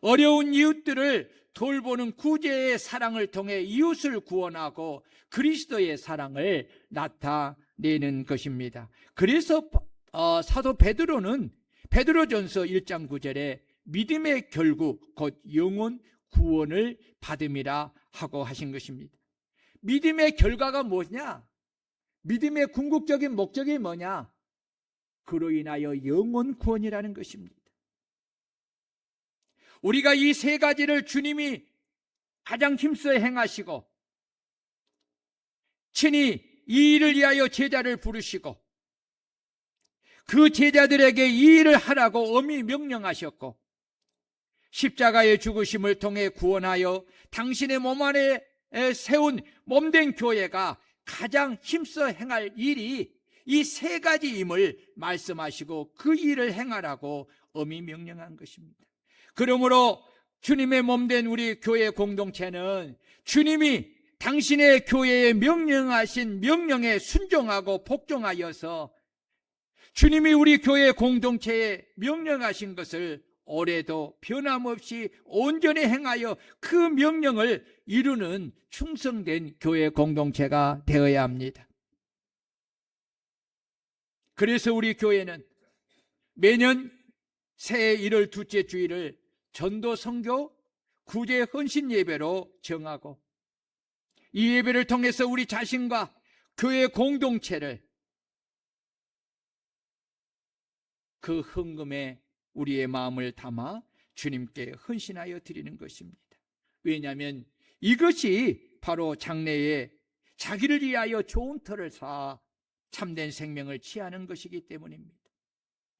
어려운 이웃들을 돌보는 구제의 사랑을 통해 이웃을 구원하고 그리스도의 사랑을 나타내는 것입니다. 그래서 사도 베드로는 베드로전서 1장 9절에 믿음의 결국 곧 영혼 구원을 받음이라 하고 하신 것입니다. 믿음의 결과가 뭐냐? 믿음의 궁극적인 목적이 뭐냐? 그로 인하여 영혼 구원이라는 것입니다. 우리가 이 세 가지를 주님이 가장 힘써 행하시고 친히 이 일을 위하여 제자를 부르시고 그 제자들에게 이 일을 하라고 엄히 명령하셨고 십자가의 죽으심을 통해 구원하여 당신의 몸 안에 세운 몸된 교회가 가장 힘써 행할 일이 이 세 가지임을 말씀하시고 그 일을 행하라고 엄히 명령한 것입니다. 그러므로 주님의 몸된 우리 교회 공동체는 주님이 당신의 교회에 명령하신 명령에 순종하고 복종하여서 주님이 우리 교회 공동체에 명령하신 것을 올해도 변함없이 온전히 행하여 그 명령을 이루는 충성된 교회 공동체가 되어야 합니다. 그래서 우리 교회는 매년 새해 1월 둘째 주일을 전도 선교 구제 헌신 예배로 정하고 이 예배를 통해서 우리 자신과 교회 공동체를 그 헌금에 우리의 마음을 담아 주님께 헌신하여 드리는 것입니다. 왜냐하면 이것이 바로 장래에 자기를 위하여 좋은 터를 쌓아 참된 생명을 취하는 것이기 때문입니다.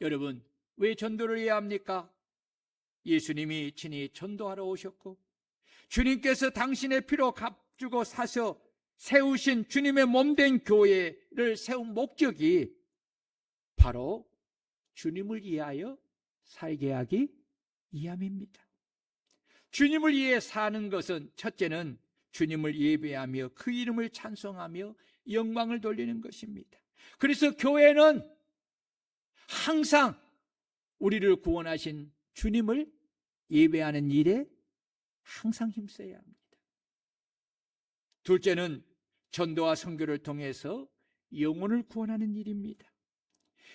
여러분, 왜 전도를 해야 합니까? 예수님이 친히 전도하러 오셨고 주님께서 당신의 피로 값주고 사서 세우신 주님의 몸된 교회를 세운 목적이 바로 주님을 위하여 살게 하기 위함입니다. 주님을 위해 사는 것은 첫째는 주님을 예배하며 그 이름을 찬송하며 영광을 돌리는 것입니다. 그래서 교회는 항상 우리를 구원하신 주님을 예배하는 일에 항상 힘써야 합니다. 둘째는 전도와 선교를 통해서 영혼을 구원하는 일입니다.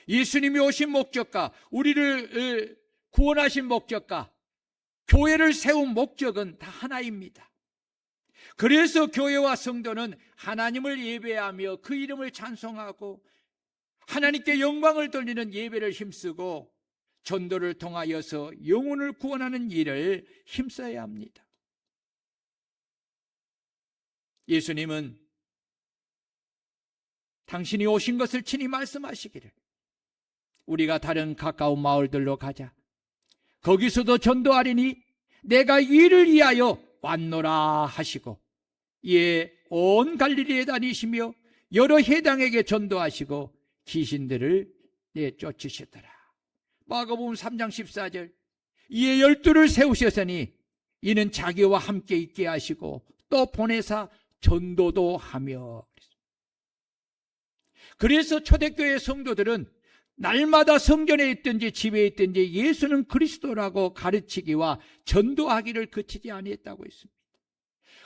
예수님이 오신 목적과 우리를 구원하신 목적과 교회를 세운 목적은 다 하나입니다. 그래서 교회와 성도는 하나님을 예배하며 그 이름을 찬송하고 하나님께 영광을 돌리는 예배를 힘쓰고 전도를 통하여서 영혼을 구원하는 일을 힘써야 합니다. 예수님은 당신이 오신 것을 친히 말씀하시기를 우리가 다른 가까운 마을들로 가자. 거기서도 전도하리니 내가 이를 위하여 왔노라 하시고 이에 온 갈릴리에 다니시며 여러 회당에게 전도하시고 귀신들을 내쫓으셨더라. 마가복음 3장 14절 이에 12를 세우셨으니 이는 자기와 함께 있게 하시고 또 보내사 전도도 하며. 그래서 초대교회 성도들은 날마다 성전에 있든지 집에 있든지 예수는 그리스도라고 가르치기와 전도하기를 그치지 아니했다고 했습니다.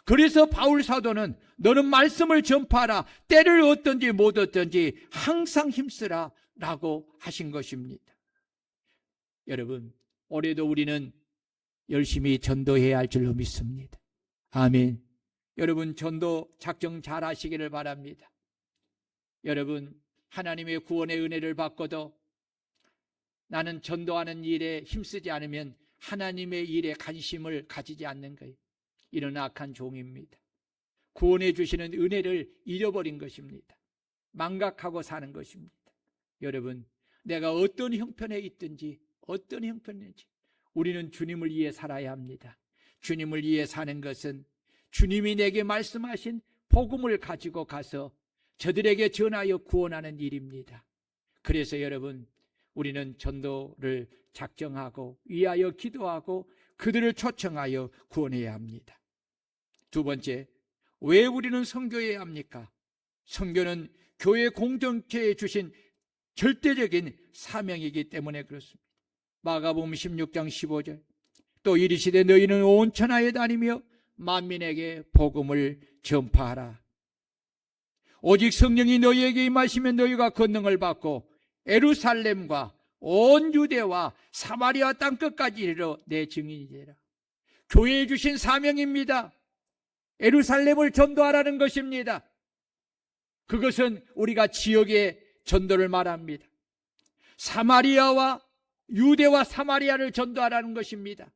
그래서 바울 사도는 너는 말씀을 전파하라. 때를 얻든지 못 얻든지 항상 힘쓰라 라고 하신 것입니다. 여러분, 올해도 우리는 열심히 전도해야 할 줄로 믿습니다. 아멘. 여러분, 전도 작정 잘 하시기를 바랍니다. 여러분, 하나님의 구원의 은혜를 받고도 나는 전도하는 일에 힘쓰지 않으면 하나님의 일에 관심을 가지지 않는 거예요. 이런 악한 종입니다. 구원해 주시는 은혜를 잃어버린 것입니다. 망각하고 사는 것입니다. 여러분, 내가 어떤 형편에 있든지 어떤 형편인지 우리는 주님을 위해 살아야 합니다. 주님을 위해 사는 것은 주님이 내게 말씀하신 복음을 가지고 가서 저들에게 전하여 구원하는 일입니다. 그래서 여러분, 우리는 전도를 작정하고 위하여 기도하고 그들을 초청하여 구원해야 합니다. 두 번째, 왜 우리는 선교해야 합니까? 선교는 교회 공동체에 주신 절대적인 사명이기 때문에 그렇습니다. 마가복음 16장 15절 또 이르시되 너희는 온 천하에 다니며 만민에게 복음을 전파하라. 오직 성령이 너희에게 임하시면 너희가 권능을 받고 예루살렘과 온 유대와 사마리아 땅끝까지 이르러 내 증인이 되라. 교회에 주신 사명입니다. 예루살렘을 전도하라는 것입니다. 그것은 우리가 지역의 전도를 말합니다. 사마리아와 유대와 사마리아를 전도하라는 것입니다.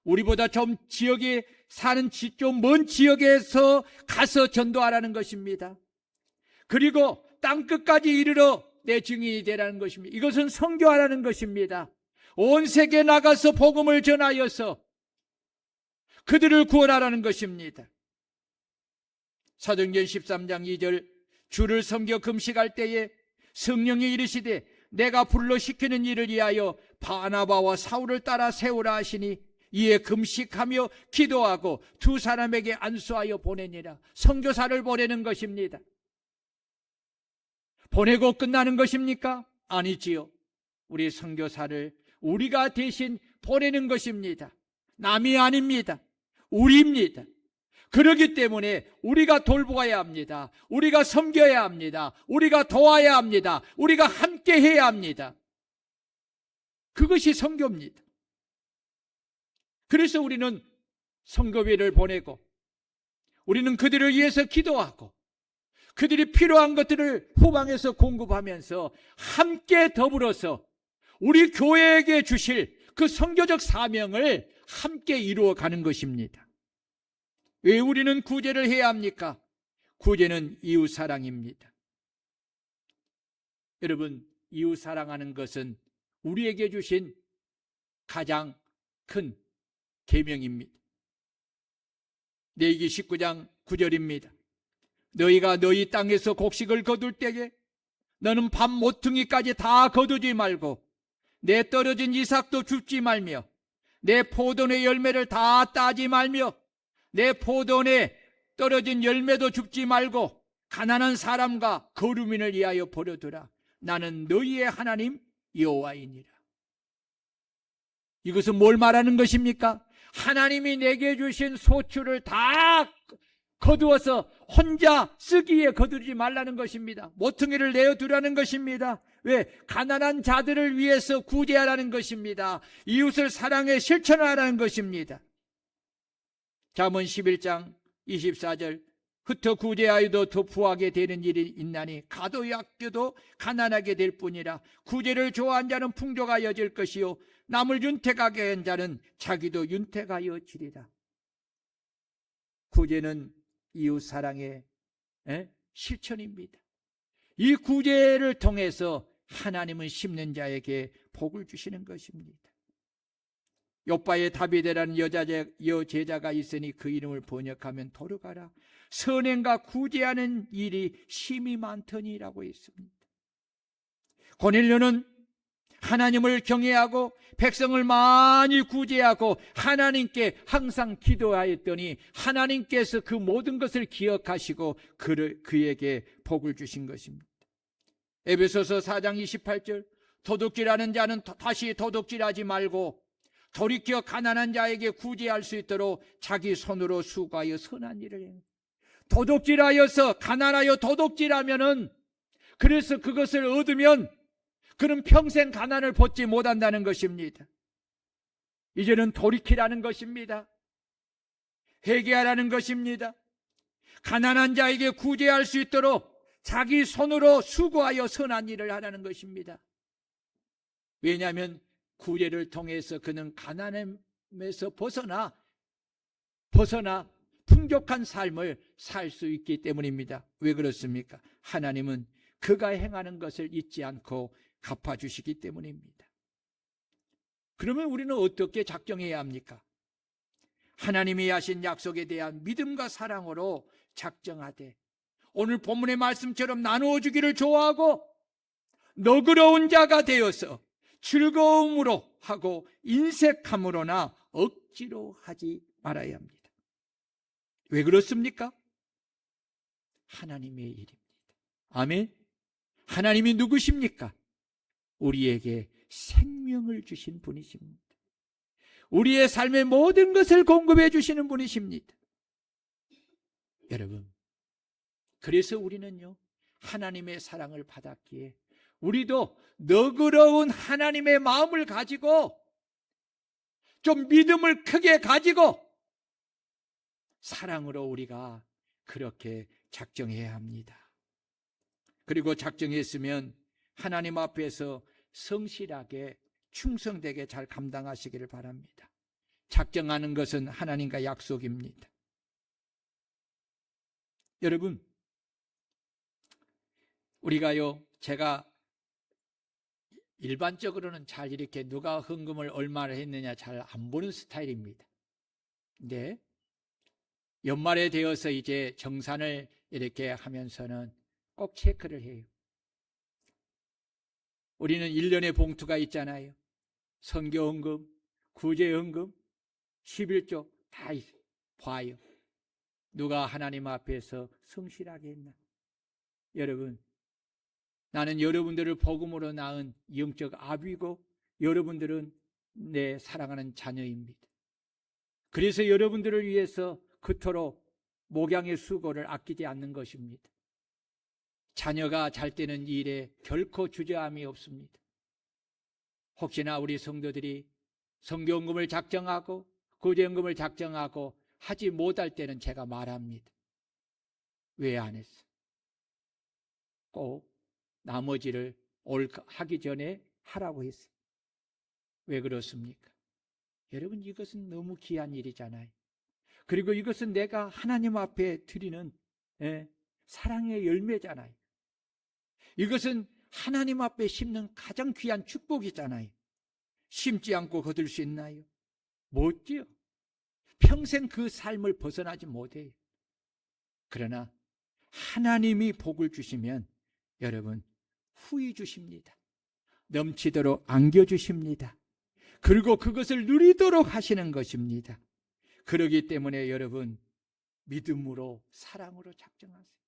우리보다 좀 지역에 사는 좀 먼 지역에서 가서 전도하라는 것입니다. 그리고 땅끝까지 이르러 내 증인이 되라는 것입니다. 이것은 선교하라는 것입니다. 온 세계에 나가서 복음을 전하여서 그들을 구원하라는 것입니다. 사도행전 13장 2절 주를 섬겨 금식할 때에 성령이 이르시되 내가 불러 시키는 일을 위하여 바나바와 사울을 따라 세우라 하시니 이에 금식하며 기도하고 두 사람에게 안수하여 보내니라. 선교사를 보내는 것입니다. 보내고 끝나는 것입니까? 아니지요. 우리 선교사를 우리가 대신 보내는 것입니다. 남이 아닙니다. 우리입니다. 그렇기 때문에 우리가 돌보아야 합니다. 우리가 섬겨야 합니다. 우리가 도와야 합니다. 우리가 함께 해야 합니다. 그것이 선교입니다. 그래서 우리는 선교비를 보내고 우리는 그들을 위해서 기도하고 그들이 필요한 것들을 후방에서 공급하면서 함께 더불어서 우리 교회에게 주실 그 선교적 사명을 함께 이루어가는 것입니다. 왜 우리는 구제를 해야 합니까? 구제는 이웃사랑입니다. 여러분, 이웃사랑하는 것은 우리에게 주신 가장 큰 계명입니다. 레위기 19장 9절입니다. 너희가 너희 땅에서 곡식을 거둘 때에 너는 밤 모퉁이까지 다 거두지 말고 내 떨어진 이삭도 줍지 말며 내 포도의 열매를 다 따지 말며 내 포도에 떨어진 열매도 줍지 말고 가난한 사람과 거류민을 위하여 버려두라. 나는 너희의 하나님 여호와이니라. 이것은 뭘 말하는 것입니까? 하나님이 내게 주신 소출을 다 거두어서 혼자 쓰기에 거두지 말라는 것입니다. 모퉁이를 내어두라는 것입니다. 왜? 가난한 자들을 위해서 구제하라는 것입니다. 이웃을 사랑해 실천하라는 것입니다. 잠언 11장 24절 흩어 구제하여도 더 부하게 되는 일이 있나니 가도 약겨도 가난하게 될 뿐이라. 구제를 좋아한 자는 풍족하여질 것이요 남을 윤택하게 한 자는 자기도 윤택하여지리라. 구제는 이웃사랑의 실천입니다. 이 구제를 통해서 하나님은 심는 자에게 복을 주시는 것입니다. 욥바에 다비데라는 여제자가 있으니 그 이름을 번역하면 도르가라. 선행과 구제하는 일이 심히 많더니라고 했습니다. 고넬료는 하나님을 경외하고 백성을 많이 구제하고 하나님께 항상 기도하였더니 하나님께서 그 모든 것을 기억하시고 그에게 복을 주신 것입니다. 에베소서 4장 28절 도둑질하는 자는 다시 도둑질하지 말고 돌이켜 가난한 자에게 구제할 수 있도록 자기 손으로 수고하여 선한 일을 해요. 도둑질하여서 가난하여 도둑질하면은 그래서 그것을 얻으면 그는 평생 가난을 벗지 못한다는 것입니다. 이제는 돌이키라는 것입니다. 회개하라는 것입니다. 가난한 자에게 구제할 수 있도록 자기 손으로 수고하여 선한 일을 하라는 것입니다. 왜냐하면 구제를 통해서 그는 가난함에서 벗어나 풍족한 삶을 살 수 있기 때문입니다. 왜 그렇습니까? 하나님은 그가 행하는 것을 잊지 않고 갚아주시기 때문입니다. 그러면 우리는 어떻게 작정해야 합니까? 하나님이 하신 약속에 대한 믿음과 사랑으로 작정하되 오늘 본문의 말씀처럼 나누어 주기를 좋아하고 너그러운 자가 되어서 즐거움으로 하고 인색함으로나 억지로 하지 말아야 합니다. 왜 그렇습니까? 하나님의 일입니다. 아멘. 하나님이 누구십니까? 우리에게 생명을 주신 분이십니다. 우리의 삶의 모든 것을 공급해 주시는 분이십니다. 여러분, 그래서 우리는요 하나님의 사랑을 받았기에 우리도 너그러운 하나님의 마음을 가지고 좀 믿음을 크게 가지고 사랑으로 우리가 그렇게 작정해야 합니다. 그리고 작정했으면 하나님 앞에서 성실하게 충성되게 잘 감당하시기를 바랍니다. 작정하는 것은 하나님과 약속입니다. 여러분, 우리가요 제가 일반적으로는 잘 이렇게 누가 헌금을 얼마나 했느냐 잘 안 보는 스타일입니다. 근데 연말에 되어서 이제 정산을 이렇게 하면서는 꼭 체크를 해요. 우리는 1년의 봉투가 있잖아요. 선교헌금, 구제헌금, 11조 다 봐요. 누가 하나님 앞에서 성실하게 했나? 여러분, 나는 여러분들을 복음으로 낳은 영적 아비고 여러분들은 내 사랑하는 자녀입니다. 그래서 여러분들을 위해서 그토록 목양의 수고를 아끼지 않는 것입니다. 자녀가 잘 되는 일에 결코 주저함이 없습니다. 혹시나 우리 성도들이 선교헌금을 작정하고 구제헌금을 작정하고 하지 못할 때는 제가 말합니다. 왜 안 했어? 꼭 나머지를 하기 전에 하라고 했어요. 왜 그렇습니까? 여러분, 이것은 너무 귀한 일이잖아요. 그리고 이것은 내가 하나님 앞에 드리는 사랑의 열매잖아요. 이것은 하나님 앞에 심는 가장 귀한 축복이잖아요. 심지 않고 거둘 수 있나요? 못해요. 평생 그 삶을 벗어나지 못해요. 그러나 하나님이 복을 주시면 여러분 후히 주십니다. 넘치도록 안겨주십니다. 그리고 그것을 누리도록 하시는 것입니다. 그렇기 때문에 여러분 믿음으로 사랑으로 작정하세요.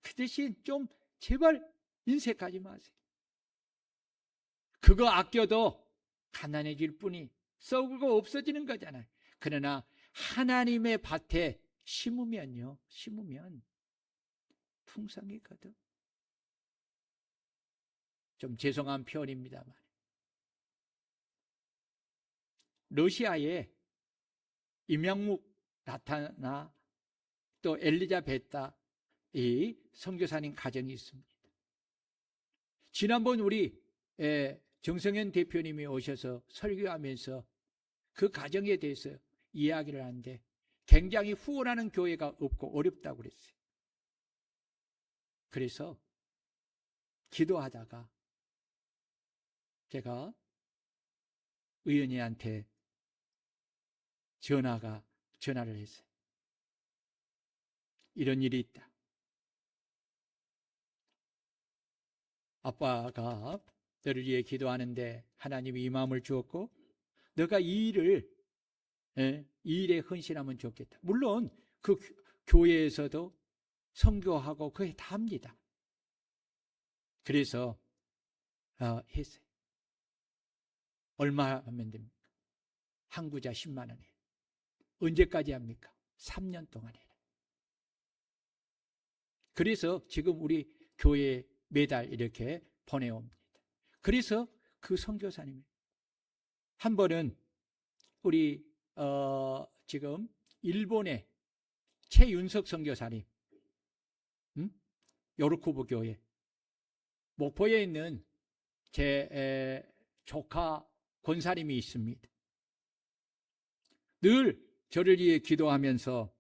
그 대신 좀 제발 인색하지 마세요. 그거 아껴도 가난해질 뿐이 썩고 없어지는 거잖아요. 그러나 하나님의 밭에 심으면 풍성이거든. 좀 죄송한 표현입니다만 러시아에 임양묵 나타나 또 엘리자베타 이 선교사님 가정이 있습니다. 지난번 우리 정성현 대표님이 오셔서 설교하면서 그 가정에 대해서 이야기를 하는데 굉장히 후원하는 교회가 없고 어렵다고 그랬어요. 그래서 기도하다가 제가 의원님한테 전화를 했어요. 이런 일이 있다. 아빠가 너를 위해 기도하는데 하나님이 이 마음을 주었고 너가 이 일에 헌신하면 좋겠다. 물론 그 교회에서도 선교하고 그게 다 합니다. 그래서 했어요. 얼마 하면 됩니까? 한 구자 10만 원이에요. 언제까지 합니까? 3년 동안 해요. 그래서 지금 우리 교회에 매달 이렇게 보내옵니다. 그래서 그 선교사님이 한 번은 우리 지금 일본의 최윤석 선교사님, 요르쿠브 교회 목포에 있는 제 조카 권사님이 있습니다. 늘 저를 위해 기도하면서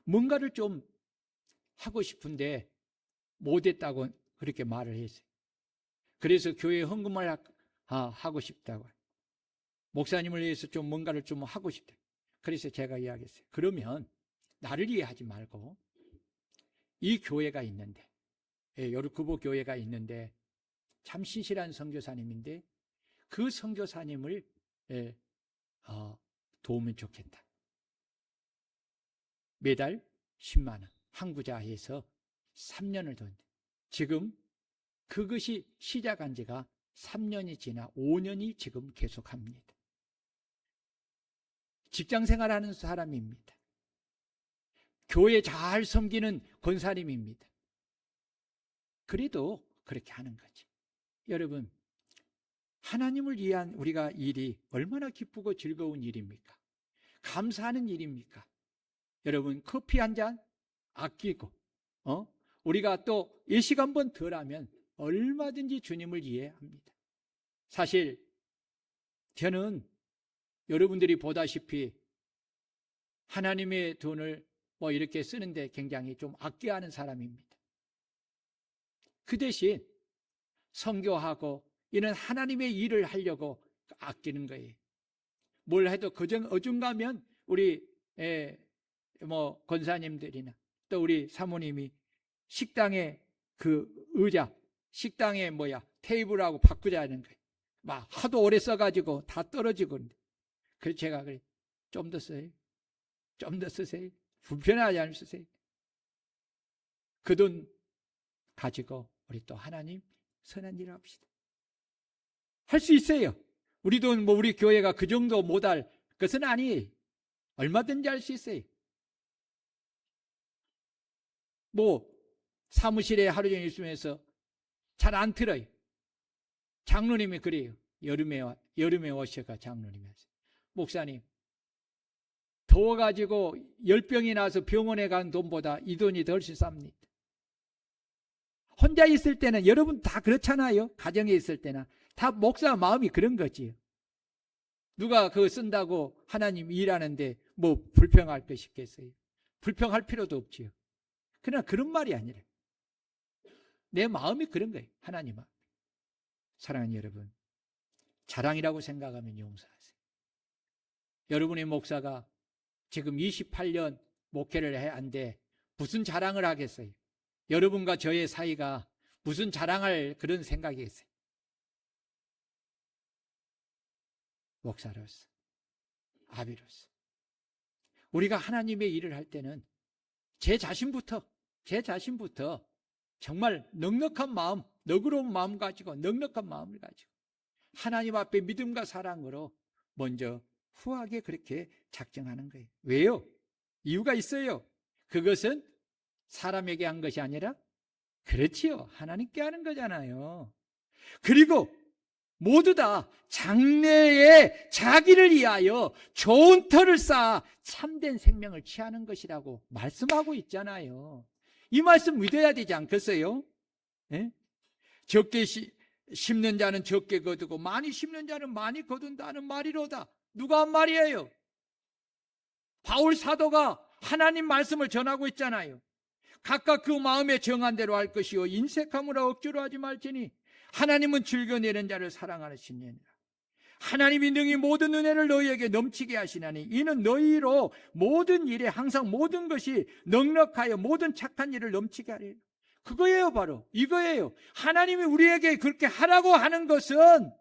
뭔가를 좀 하고 싶은데 못했다고 그렇게 말을 했어요. 그래서 교회에 헌금을 하고 싶다고, 목사님을 위해서 좀 뭔가를 좀 하고 싶다. 그래서 제가 이야기했어요. 그러면 나를 위해 하지 말고 이 교회가 있는데, 요르쿠보 교회가 있는데 참 신실한 선교사님인데 그 선교사님을 도우면 좋겠다. 매달 10만 원 한 구자해서 3년을 돈. 지금 그것이 시작한 지가 3년이 지나 5년이 지금 계속합니다. 직장생활하는 사람입니다. 교회 잘 섬기는 권사님입니다. 그래도 그렇게 하는 거지. 여러분, 하나님을 위한 우리가 일이 얼마나 기쁘고 즐거운 일입니까? 감사하는 일입니까? 여러분, 커피 한 잔 아끼고 우리가 또 예식 한 번 덜 하면 얼마든지 주님을 이해합니다. 사실 저는 여러분들이 보다시피 하나님의 돈을 이렇게 쓰는데 굉장히 좀 아껴하는 사람입니다. 그 대신 선교하고 이런 하나님의 일을 하려고 아끼는 거예요. 뭘 해도 어중가면 우리 권사님들이나 또 우리 사모님이 식당에 그 의자, 식당에 테이블하고 바꾸자는 거예요. 막 하도 오래 써가지고 다 떨어지고. 그래서 제가 그래, 좀 더 써요. 좀 더 쓰세요. 불편하지 않으면 쓰세요. 그 돈 가지고 우리 또 하나님 선한 일을 합시다. 할 수 있어요. 우리 돈 우리 교회가 그 정도 못할 것은 아니에요. 얼마든지 할 수 있어요. 사무실에 하루 종일 있으면서 잘 안 틀어요. 장로님이 그래요. 여름에 오셔가 장로님이 하세요. 목사님, 더워가지고 열병이 나서 병원에 간 돈보다 이 돈이 덜 쌉니다. 혼자 있을 때는 여러분 다 그렇잖아요. 가정에 있을 때나 다 목사 마음이 그런 거지요. 누가 그거 쓴다고 하나님 일하는데 뭐 불평할 것이 있겠어요? 불평할 필요도 없지요. 그러나 그런 말이 아니라 내 마음이 그런 거예요. 하나님 앞에. 사랑하는 여러분, 자랑이라고 생각하면 용서하세요. 여러분의 목사가 지금 28년 목회를 해야 하는데 무슨 자랑을 하겠어요? 여러분과 저의 사이가 무슨 자랑할 그런 생각이겠어요? 목사로서, 아비로서. 우리가 하나님의 일을 할 때는 제 자신부터 정말 넉넉한 마음, 너그러운 마음 가지고 넉넉한 마음을 가지고 하나님 앞에 믿음과 사랑으로 먼저 후하게 그렇게 작정하는 거예요. 왜요? 이유가 있어요. 그것은 사람에게 한 것이 아니라 그렇지요. 하나님께 하는 거잖아요. 그리고 모두 다 장래에 자기를 위하여 좋은 터를 쌓아 참된 생명을 취하는 것이라고 말씀하고 있잖아요. 이 말씀 믿어야 되지 않겠어요? 네? 적게 심는 자는 적게 거두고 많이 심는 자는 많이 거둔다는 말이로다. 누가 한 말이에요? 바울 사도가 하나님 말씀을 전하고 있잖아요. 각각 그 마음에 정한 대로 할 것이요 인색함으로 억지로 하지 말지니 하나님은 즐겨내는 자를 사랑하시느니라. 하나님이 능히 모든 은혜를 너희에게 넘치게 하시나니 이는 너희로 모든 일에 항상 모든 것이 넉넉하여 모든 착한 일을 넘치게 하리라. 그거예요. 바로 이거예요. 하나님이 우리에게 그렇게 하라고 하는 것은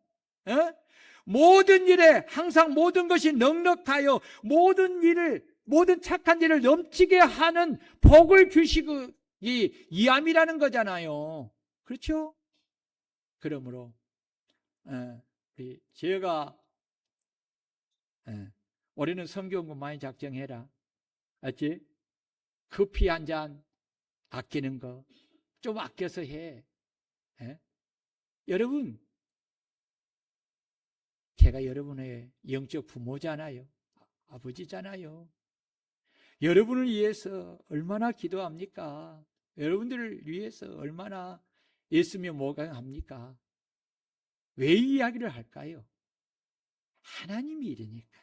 모든 일에 항상 모든 것이 넉넉하여 모든 착한 일을 넘치게 하는 복을 주시기 이함이라는 거잖아요. 그렇죠? 그러므로 제가 올해는 성경공 많이 작정해라. 알지? 커피 한 잔 아끼는 거 좀 아껴서 해. 여러분, 제가 여러분의 영적 부모잖아요. 아버지잖아요. 여러분을 위해서 얼마나 기도합니까? 여러분들을 위해서 얼마나 애쓰며 모강합니까? 왜 이 이야기를 할까요? 하나님이 이러니까.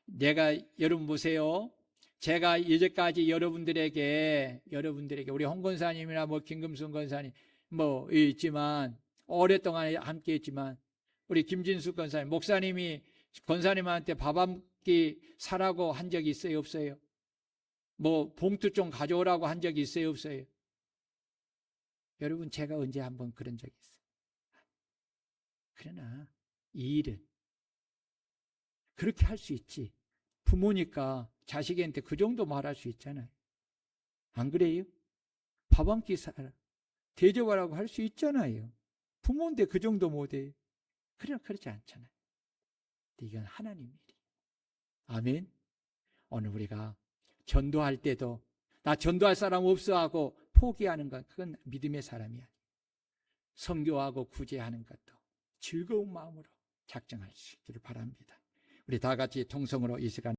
내가 여러분 보세요. 제가 이제까지 여러분들에게 우리 홍 권사님이나 뭐 김금순 권사님 뭐 있지만 오랫동안 함께 했지만 우리 김진숙 권사님 목사님이 권사님한테 밥 한 끼 사라고 한 적이 있어요, 없어요? 뭐 봉투 좀 가져오라고 한 적이 있어요, 없어요? 여러분 제가 언제 한번 그런 적이 있어요? 그러나 이 일은 그렇게 할 수 있지. 부모니까 자식한테 그 정도 말할 수 있잖아요. 안 그래요? 밥 한 끼 사라, 대접하라고 할 수 있잖아요. 부모인데 그 정도 못해요. 그러나 그렇지 않잖아요. 이건 하나님 일이. 아멘. 오늘 우리가 전도할 때도 나 전도할 사람 없어 하고 포기하는 건 그건 믿음의 사람이 아니에요. 선교하고 구제하는 것도 즐거운 마음으로 작정하시기를 바랍니다. 우리 다 같이 통성으로 이 시간